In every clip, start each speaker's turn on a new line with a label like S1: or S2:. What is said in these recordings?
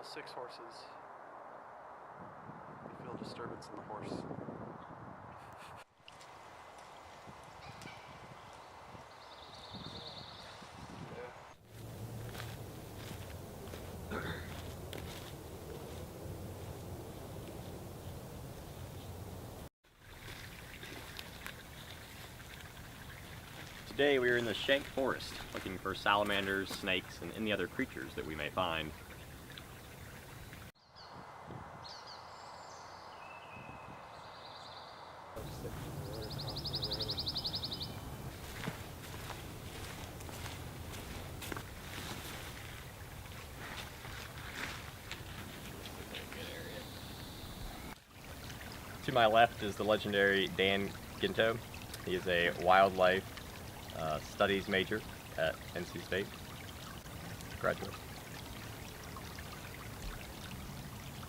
S1: all 6 horses. You feel disturbance in the horse.
S2: Today we are in the Schenck forest looking for salamanders, snakes, and any other creatures that we may find. To my left is the legendary Dan Ginto. He is a wildlife studies major at NC State. Graduate.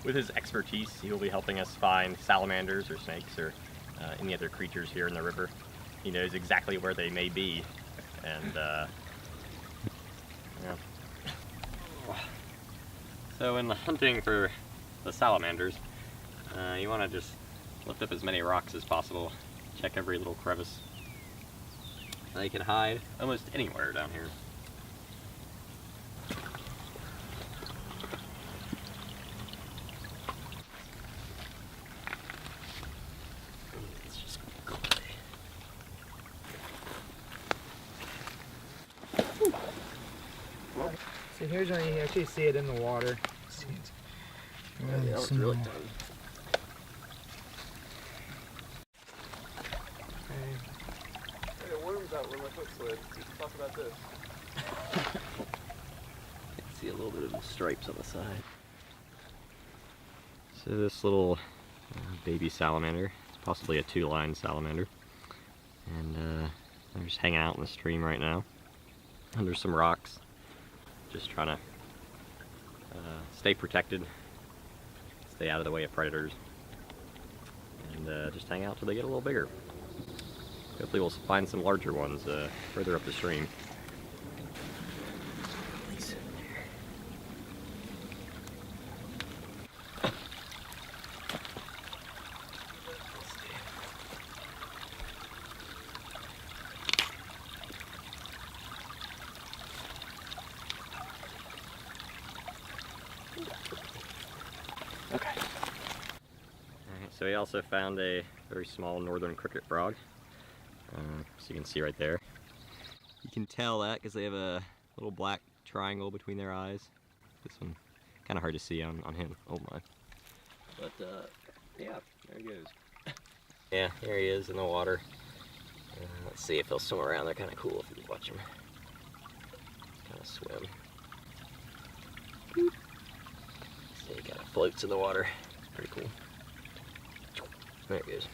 S2: With his expertise, he will be helping us find salamanders or snakes or any other creatures here in the river. He knows exactly where they may be, and yeah. So in hunting for the salamanders, you want to just lift up as many rocks as possible, check every little crevice. They can hide almost anywhere down here. Let's just go away.
S3: So here's when you actually see it in the water. See it.
S2: Really yeah, small. Really
S1: Out where my foot slid. Let's talk about this.
S2: You can see a little bit of the stripes on the side. So this little baby salamander, it's possibly a 2-line salamander, and they're just hanging out in the stream right now under some rocks, just trying to stay protected, stay out of the way of predators, and just hang out till they get a little bigger. Hopefully we'll find some larger ones further up the stream. Okay. Alright, so we also found a very small northern cricket frog. So you can see right there. You can tell that because they have a little black triangle between their eyes. This one, kind of hard to see on him. Oh my. But yeah, there he goes. Yeah, there he is in the water. Let's see if he'll swim around. They're kind of cool if you watch him kind of swim. See, he kind of floats in the water. Pretty cool. There he goes.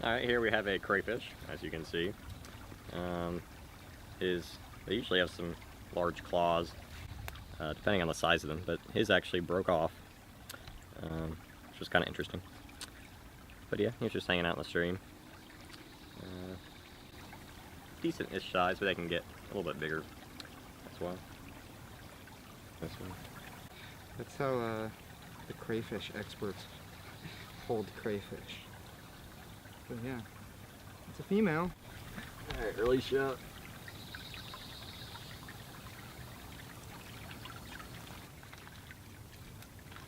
S2: Alright, here we have a crayfish, as you can see. They usually have some large claws, depending on the size of them, but his actually broke off, which was kind of interesting. But yeah, he was just hanging out in the stream. Decent-ish size, but they can get a little bit bigger as well. This one.
S3: That's how the crayfish experts hold crayfish. But yeah, it's a female.
S2: Alright, early shot.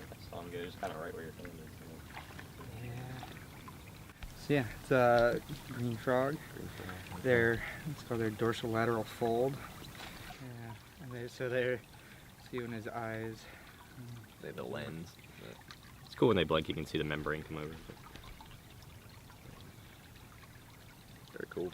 S2: This one goes kind of right where your hand is.
S3: Yeah. So yeah, it's a green frog. It's called their dorsolateral fold. Yeah, and so they're, see when his eyes.
S2: They have a lens. It's cool when they blink, you can see the membrane come over. Very cool.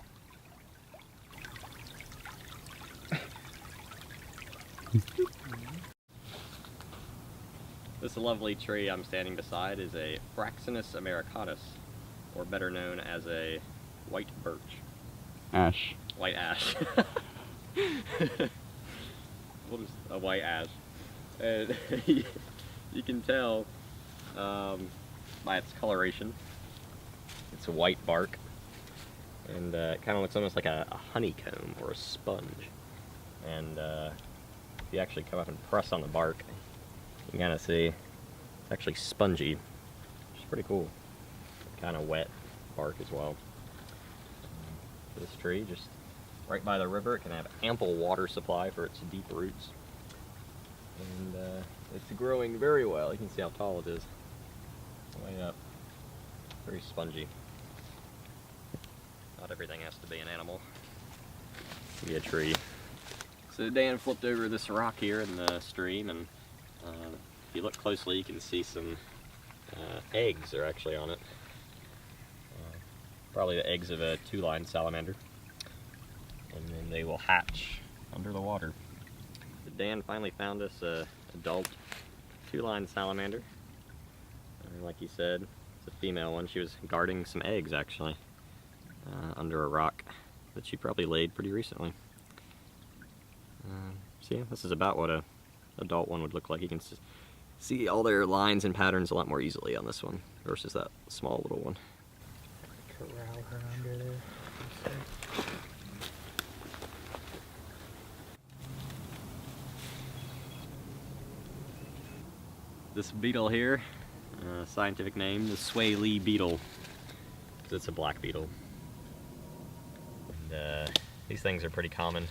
S2: This lovely tree I'm standing beside is a Fraxinus americanus, or better known as a white birch.
S1: Ash.
S2: White ash. What is a white ash? And you can tell by its coloration. It's a white bark, and it kind of looks almost like a honeycomb or a sponge. And if you actually come up and press on the bark, you can kind of see it's actually spongy, which is pretty cool. Kind of wet bark as well. This tree, just right by the river, it can have ample water supply for its deep roots. And it's growing very well. You can see how tall it is. Way up. Very spongy. Not everything has to be an animal. It can be a tree. So Dan flipped over this rock here in the stream, and if you look closely, you can see some eggs are actually on it. Probably the eggs of a two-line salamander. And then they will hatch under the water. So Dan finally found us a adult two-line salamander. Like he said, it's a female one. She was guarding some eggs actually under a rock that she probably laid pretty recently. So yeah, this is about what a adult one would look like. You can see all their lines and patterns a lot more easily on this one versus that small little one.
S3: Corral her under there.
S2: This beetle here, scientific name, the sway lee beetle. It's a black beetle. And, these things are pretty common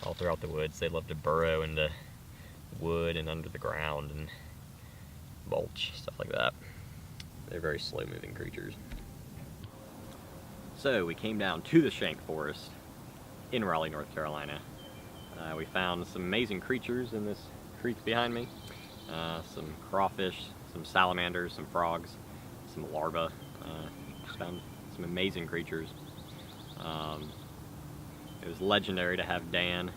S2: all throughout the woods. They love to burrow into wood and under the ground and mulch, stuff like that. They're very slow-moving creatures. So we came down to the Schenck Forest in Raleigh, North Carolina. We found some amazing creatures in this creek behind me. Some crawfish, some salamanders, some frogs, some larvae. Just found some amazing creatures. It was legendary to have Dan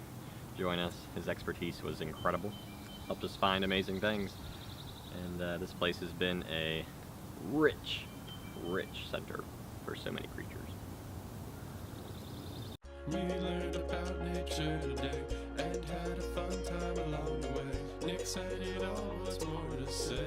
S2: join us. His expertise was incredible. Helped us find amazing things. And this place has been a rich, rich center for so many creatures.
S4: We learned about nature today and had a fun time along the way. Nick said it all was more to say.